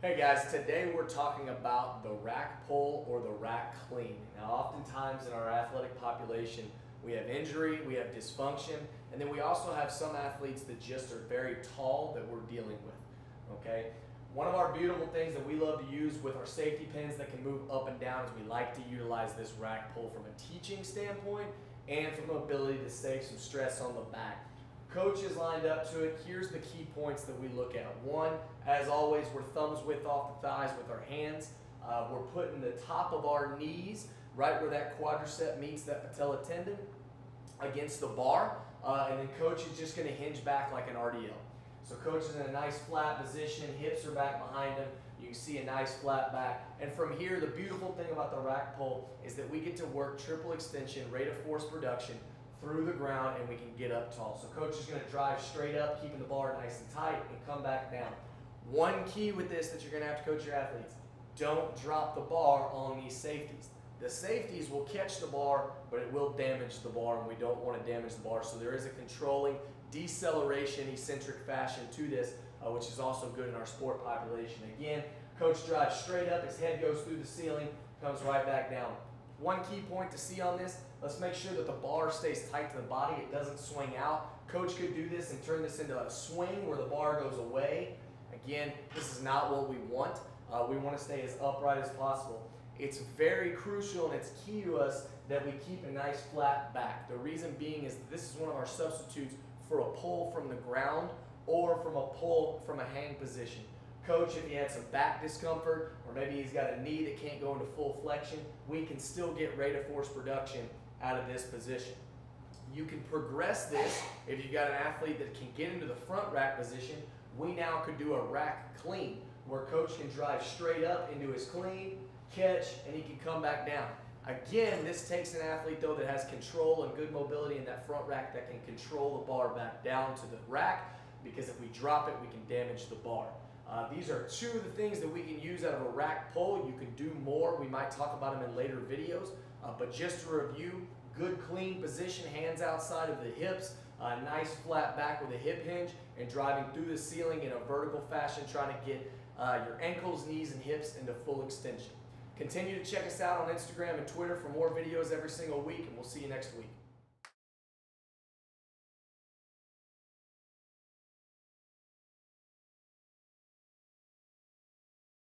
Hey guys, today we're talking about the rack pull or the rack clean. Now oftentimes in our athletic population we have injury, we have dysfunction, and then we also have some athletes that just are very tall that we're dealing with, okay? One of our beautiful things that we love to use with our safety pins that can move up and down is we like to utilize this rack pull from a teaching standpoint and from an ability to save some stress on the back. Coach is lined up to it. Here's the key points that we look at. One, as always, we're thumbs width off the thighs with our hands. We're putting the top of our knees right where that quadricep meets that patella tendon against the bar. And then coach is just going to hinge back like an RDL. So coach is in a nice flat position, hips are back behind him. You can see a nice flat back. And from here, the beautiful thing about the rack pull is that we get to work triple extension, rate of force production, through the ground, and we can get up tall. So coach is going to drive straight up, keeping the bar nice and tight, and come back down. One key with this that you're going to have to coach your athletes: don't drop the bar on these safeties. The safeties will catch the bar, but it will damage the bar, and we don't want to damage the bar. So there is a controlling deceleration, eccentric fashion to this, which is also good in our sport population. Again, coach drives straight up, his head goes through the ceiling, comes right back down. One key point to see on this, let's make sure that the bar stays tight to the body, it doesn't swing out. Coach could do this and turn this into a swing where the bar goes away. Again, this is not what we want. We want to stay as upright as possible. It's very crucial and it's key to us that we keep a nice flat back. The reason being is that this is one of our substitutes for a pull from the ground or from a pull from a hang position. Coach, if he had some back discomfort or maybe he's got a knee that can't go into full flexion, we can still get rate of force production out of this position. You can progress this if you've got an athlete that can get into the front rack position. We now could do a rack clean where coach can drive straight up into his clean, catch, and he can come back down. Again, this takes an athlete though that has control and good mobility in that front rack that can control the bar back down to the rack, because if we drop it, we can damage the bar. These are two of the things that we can use out of a rack pull. You can do more. We might talk about them in later videos. But just to review, good clean position, hands outside of the hips, nice flat back with a hip hinge, and driving through the ceiling in a vertical fashion, trying to get your ankles, knees, and hips into full extension. Continue to check us out on Instagram and Twitter for more videos every single week, and we'll see you next week.